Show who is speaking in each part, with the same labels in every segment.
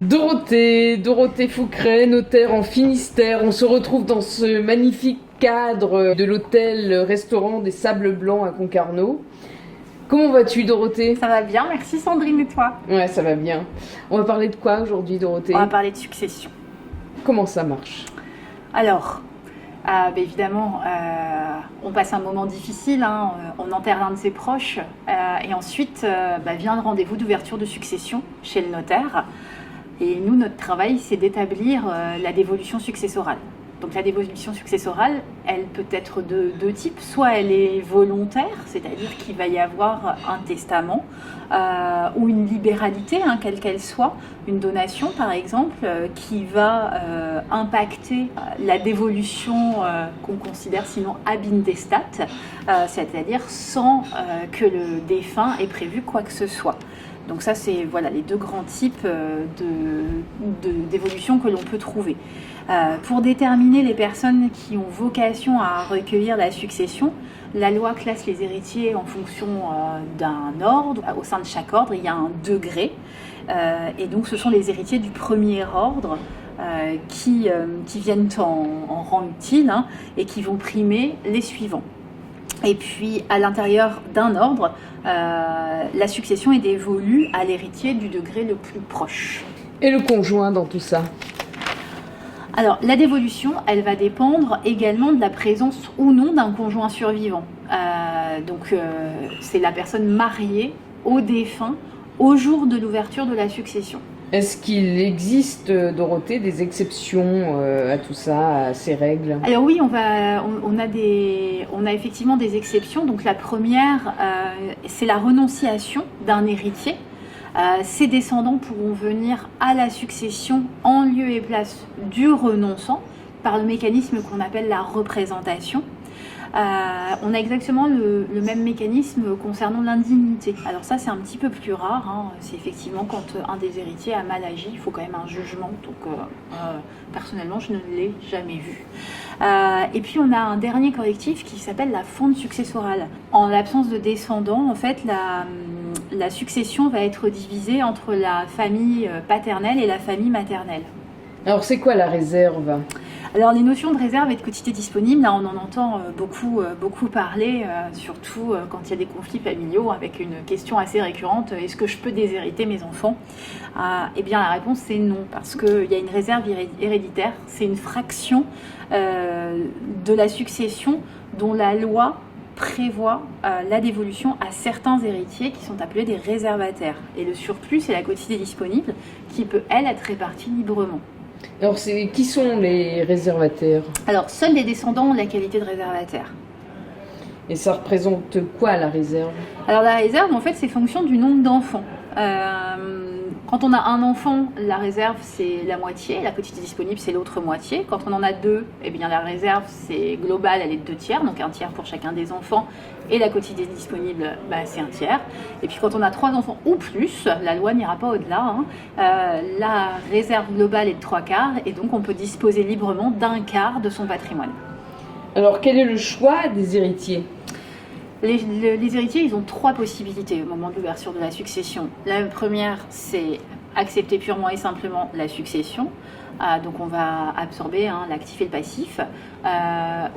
Speaker 1: Dorothée Fouqueret, notaire en Finistère. On se retrouve dans ce magnifique cadre de l'hôtel-restaurant des Sables Blancs à Concarneau. Comment vas-tu, Dorothée?
Speaker 2: Ça va bien, merci Sandrine, et toi?
Speaker 1: Ouais, ça va bien. On va parler de quoi aujourd'hui, Dorothée?
Speaker 2: On va parler de succession.
Speaker 1: Comment ça marche?
Speaker 2: Alors, évidemment, on passe un moment difficile, on enterre l'un de ses proches, et ensuite vient le rendez-vous d'ouverture de succession chez le notaire. Et nous, notre travail, c'est d'établir la dévolution successorale. Donc la dévolution successorale, elle peut être de deux types. Soit elle est volontaire, c'est-à-dire qu'il va y avoir un testament ou une libéralité, quelle qu'elle soit, une donation par exemple, qui va impacter la dévolution qu'on considère sinon ab intestate, c'est-à-dire sans que le défunt ait prévu quoi que ce soit. Donc ça, c'est les deux grands types d'évolution que l'on peut trouver. Pour déterminer les personnes qui ont vocation à recueillir la succession, la loi classe les héritiers en fonction d'un ordre. Au sein de chaque ordre, il y a un degré. Et donc ce sont les héritiers du premier ordre qui viennent en rang utile et qui vont primer les suivants. Et puis, à l'intérieur d'un ordre, la succession est dévolue à l'héritier du degré le plus proche.
Speaker 1: Et le conjoint dans tout ça?
Speaker 2: Alors, la dévolution, elle va dépendre également de la présence ou non d'un conjoint survivant. C'est la personne mariée au défunt au jour de l'ouverture de la succession.
Speaker 1: Est-ce qu'il existe, Dorothée, des exceptions à tout ça, à ces règles?
Speaker 2: Alors oui, on a effectivement des exceptions. Donc la première, c'est la renonciation d'un héritier. Ses descendants pourront venir à la succession en lieu et place du renonçant par le mécanisme qu'on appelle la représentation. On a exactement le même mécanisme concernant l'indignité. Alors ça, c'est un petit peu plus rare. C'est effectivement quand un des héritiers a mal agi, il faut quand même un jugement. Donc personnellement, je ne l'ai jamais vu. Et puis on a un dernier correctif qui s'appelle la fonte successorale. En l'absence de descendants, en fait, la succession va être divisée entre la famille paternelle et la famille maternelle.
Speaker 1: Alors c'est quoi la réserve?
Speaker 2: Alors les notions de réserve et de quotité disponible, là on en entend beaucoup parler, surtout quand il y a des conflits familiaux, avec une question assez récurrente: est-ce que je peux déshériter mes enfants? Eh bien la réponse c'est non, parce qu'il y a une réserve héréditaire, c'est une fraction de la succession dont la loi prévoit la dévolution à certains héritiers qui sont appelés des réservataires. Et le surplus, c'est la quotité disponible qui peut, elle, être répartie librement.
Speaker 1: Alors, qui sont les réservataires?
Speaker 2: Alors, seuls les descendants ont la qualité de réservataire.
Speaker 1: Et ça représente quoi, la réserve?
Speaker 2: Alors, la réserve, en fait, c'est fonction du nombre d'enfants. Quand on a un enfant, la réserve, c'est la moitié. La quotité disponible, c'est l'autre moitié. Quand on en a deux, eh bien, la réserve, c'est globale, elle est de 2 tiers, donc 1 tiers pour chacun des enfants. Et la quotité disponible, c'est 1 tiers. Et puis quand on a 3 enfants ou plus, la loi n'ira pas au-delà, la réserve globale est de 3/4, et donc on peut disposer librement d'1/4 de son patrimoine.
Speaker 1: Alors quel est le choix des héritiers?
Speaker 2: Les héritiers, ils ont 3 possibilités au moment de l'ouverture de la succession. La première, c'est accepter purement et simplement la succession. Donc on va absorber l'actif et le passif.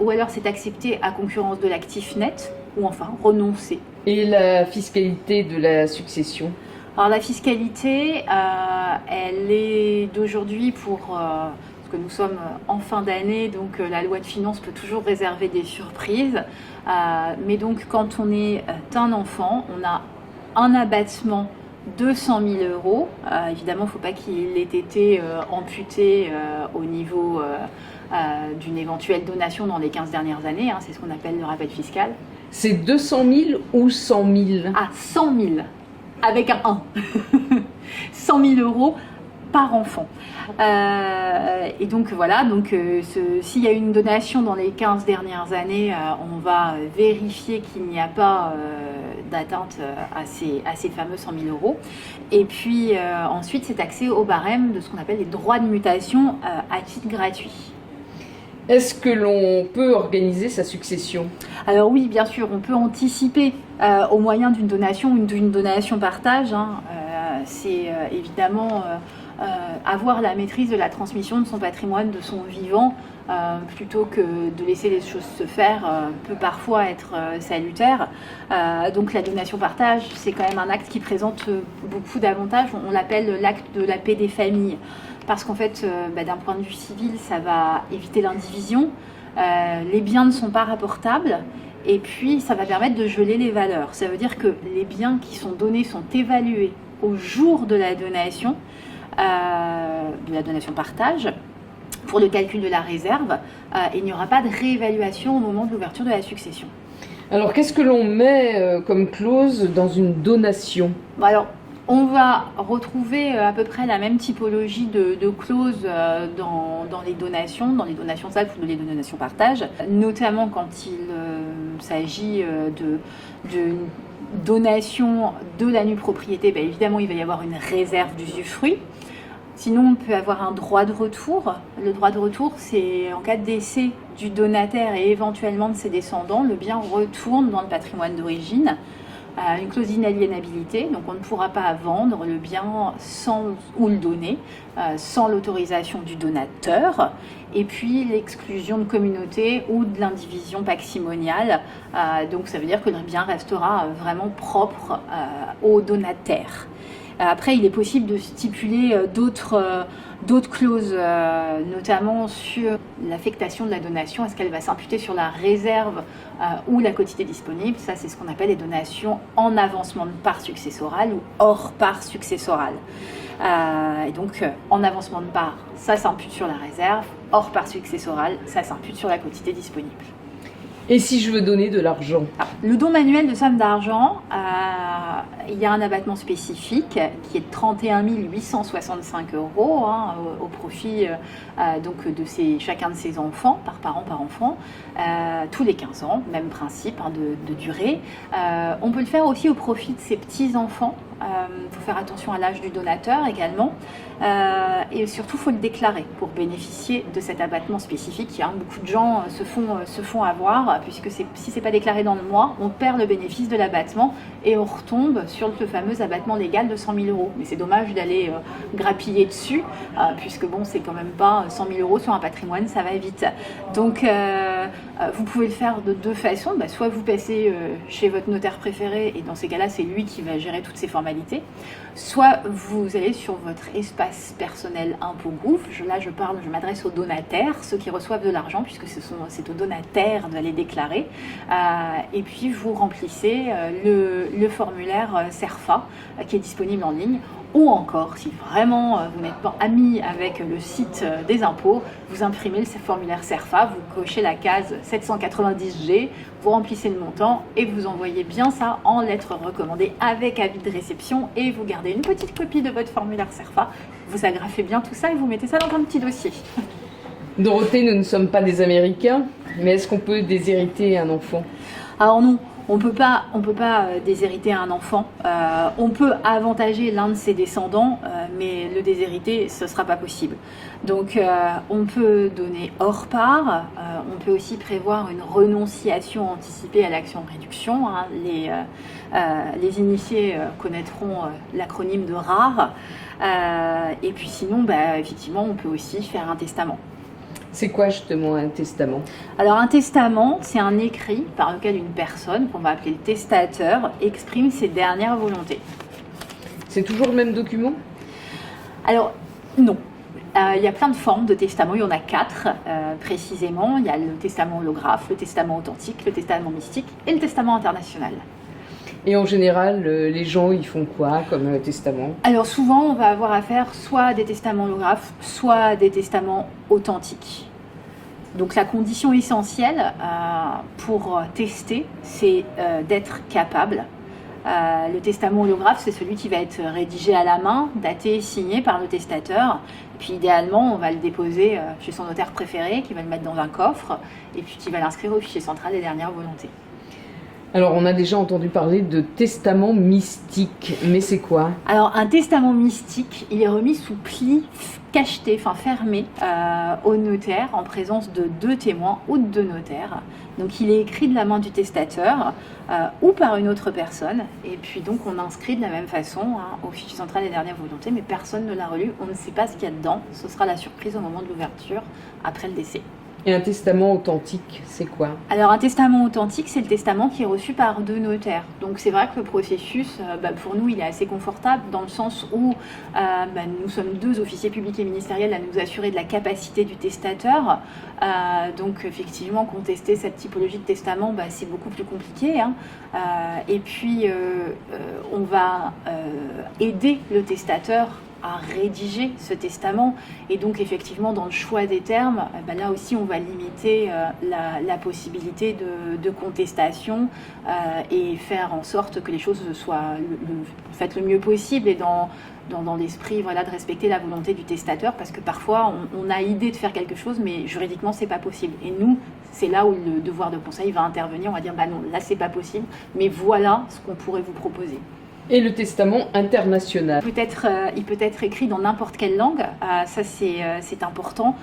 Speaker 2: Ou alors c'est accepter à concurrence de l'actif net, ou enfin renoncer.
Speaker 1: Et la fiscalité de la succession?
Speaker 2: Alors la fiscalité, elle est d'aujourd'hui parce que nous sommes en fin d'année, donc la loi de finances peut toujours réserver des surprises. Mais donc quand on est un enfant, on a un abattement de 100 000 €. Évidemment, il ne faut pas qu'il ait été amputé au niveau d'une éventuelle donation dans les 15 dernières années. C'est ce qu'on appelle le rappel fiscal.
Speaker 1: C'est 200 000 ou 100 000?
Speaker 2: Ah, 100 000, avec un 1. 100 000 € par enfant. Et donc voilà, s'il y a une donation dans les 15 dernières années, on va vérifier qu'il n'y a pas d'atteinte à ces fameux 100 000 €. Et puis ensuite, c'est accès au barème de ce qu'on appelle les droits de mutation à titre gratuit.
Speaker 1: Est-ce que l'on peut organiser sa succession?
Speaker 2: Alors oui, bien sûr, on peut anticiper au moyen d'une donation ou d'une donation partage. c'est évidemment avoir la maîtrise de la transmission de son patrimoine, de son vivant, plutôt que de laisser les choses se faire, peut parfois être salutaire. Donc la donation-partage, c'est quand même un acte qui présente beaucoup d'avantages. On l'appelle l'acte de la paix des familles, parce qu'en fait, d'un point de vue civil, ça va éviter l'indivision, les biens ne sont pas rapportables, et puis ça va permettre de geler les valeurs. Ça veut dire que les biens qui sont donnés sont évalués au jour de la donation partage, pour le calcul de la réserve, il n'y aura pas de réévaluation au moment de l'ouverture de la succession.
Speaker 1: Alors, qu'est-ce que l'on met comme clause dans une donation ?
Speaker 2: Bon, alors, on va retrouver à peu près la même typologie de clauses dans les donations simples ou dans les donations partage, notamment quand il s'agit de donation de la nue propriété. Évidemment, il va y avoir une réserve d'usufruit. Sinon, on peut avoir un droit de retour. Le droit de retour, c'est en cas de décès du donataire et éventuellement de ses descendants, le bien retourne dans le patrimoine d'origine. Une clause d'inaliénabilité, donc on ne pourra pas vendre le bien ou le donner sans l'autorisation du donateur. Et puis l'exclusion de communauté ou de l'indivision pactimoniale. Donc ça veut dire que le bien restera vraiment propre au donataire. Après, il est possible de stipuler d'autres clauses, notamment sur l'affectation de la donation. Est-ce qu'elle va s'imputer sur la réserve ou la quotité disponible? Ça, c'est ce qu'on appelle les donations en avancement de part successorale ou hors part successorale. Et donc, en avancement de part, ça s'impute sur la réserve. Hors part successorale, ça s'impute sur la quotité disponible.
Speaker 1: Et si je veux donner de l'argent ?
Speaker 2: Le don manuel de somme d'argent, il y a un abattement spécifique qui est de 31 865 € au profit donc de chacun de ses enfants, par parent par enfant, tous les 15 ans, même principe de durée. On peut le faire aussi au profit de ses petits-enfants. Il faut faire attention à l'âge du donateur également. Et surtout, il faut le déclarer pour bénéficier de cet abattement spécifique. Beaucoup de gens se font avoir, puisque si ce n'est pas déclaré dans le mois, on perd le bénéfice de l'abattement et on retombe sur le fameux abattement légal de 100 000 €. Mais c'est dommage d'aller grappiller dessus, puisque c'est quand même pas 100 000 € sur un patrimoine, ça va vite. Donc, vous pouvez le faire de deux façons. Soit vous passez chez votre notaire préféré, et dans ces cas-là, c'est lui qui va gérer toutes ces formalités. Soit vous allez sur votre espace personnel impôt gouv. Je m'adresse aux donataires, ceux qui reçoivent de l'argent, puisque c'est aux donataires d'aller déclarer. Et puis vous remplissez le formulaire CERFA qui est disponible en ligne. Ou encore, si vraiment vous n'êtes pas ami avec le site des impôts, vous imprimez le formulaire CERFA, vous cochez la case 790G, vous remplissez le montant et vous envoyez bien ça en lettre recommandée avec avis de réception et vous gardez une petite copie de votre formulaire CERFA. Vous agrafez bien tout ça et vous mettez ça dans un petit dossier.
Speaker 1: Dorothée, nous ne sommes pas des Américains, mais est-ce qu'on peut déshériter un enfant ?
Speaker 2: Alors non. On peut pas déshériter un enfant. On peut avantager l'un de ses descendants, mais le déshériter, ce sera pas possible. Donc, on peut donner hors part. On peut aussi prévoir une renonciation anticipée à l'action de réduction. Les initiés connaîtront l'acronyme de RAR. Et puis sinon, effectivement, on peut aussi faire un testament.
Speaker 1: C'est quoi justement un testament ?
Speaker 2: Alors un testament, c'est un écrit par lequel une personne, qu'on va appeler le testateur, exprime ses dernières volontés.
Speaker 1: C'est toujours le même document ?
Speaker 2: Alors non. Il y a plein de formes de testament, il y en a 4 précisément. Il y a le testament holographe, le testament authentique, le testament mystique et le testament international.
Speaker 1: Et en général, les gens, ils font quoi comme testament ?
Speaker 2: Alors souvent, on va avoir affaire soit à des testaments holographes, soit à des testaments authentiques. Donc la condition essentielle pour tester, c'est d'être capable. Le testament holographe, c'est celui qui va être rédigé à la main, daté et signé par le testateur. Et puis idéalement, on va le déposer chez son notaire préféré, qui va le mettre dans un coffre, et puis qui va l'inscrire au fichier central des dernières volontés.
Speaker 1: Alors, on a déjà entendu parler de testament mystique, mais c'est quoi ?
Speaker 2: Alors, un testament mystique, il est remis sous pli cacheté, fermé au notaire en présence de 2 témoins ou de 2 notaires. Donc il est écrit de la main du testateur ou par une autre personne. Et puis donc on inscrit de la même façon au fichier central des dernières volontés, mais personne ne l'a relu. On ne sait pas ce qu'il y a dedans. Ce sera la surprise au moment de l'ouverture, après le décès.
Speaker 1: Et un testament authentique, c'est quoi?
Speaker 2: Alors un testament authentique, c'est le testament qui est reçu par 2 notaires. Donc c'est vrai que le processus, pour nous, il est assez confortable dans le sens où nous sommes 2 officiers publics et ministériels à nous assurer de la capacité du testateur. Donc effectivement, contester cette typologie de testament, c'est beaucoup plus compliqué. Et puis on va aider le testateur à rédiger ce testament, et donc effectivement dans le choix des termes, là aussi on va limiter la possibilité de contestation et faire en sorte que les choses soient faites le mieux possible et dans l'esprit de respecter la volonté du testateur, parce que parfois on a idée de faire quelque chose mais juridiquement c'est pas possible, et nous c'est là où le devoir de conseil va intervenir. On va dire non, là c'est pas possible, mais voilà ce qu'on pourrait vous proposer.
Speaker 1: Et le testament international?
Speaker 2: Il peut être écrit dans n'importe quelle langue. Ça, c'est important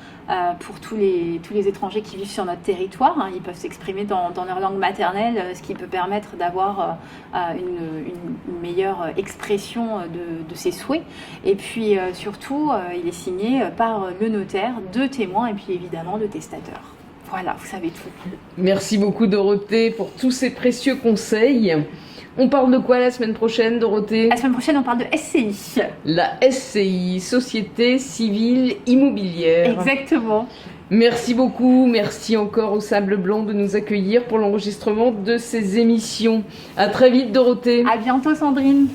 Speaker 2: pour tous les étrangers qui vivent sur notre territoire. Ils peuvent s'exprimer dans leur langue maternelle, ce qui peut permettre d'avoir une meilleure expression de ses souhaits. Et puis, surtout, il est signé par le notaire, 2 témoins et puis évidemment le testateur. Voilà, vous savez tout.
Speaker 1: Merci beaucoup Dorothée pour tous ces précieux conseils. On parle de quoi la semaine prochaine, Dorothée?
Speaker 2: La semaine prochaine, on parle de SCI.
Speaker 1: La SCI, Société Civile Immobilière.
Speaker 2: Exactement.
Speaker 1: Merci beaucoup, merci encore au Sable Blanc de nous accueillir pour l'enregistrement de ces émissions. À très vite, Dorothée.
Speaker 2: À bientôt, Sandrine.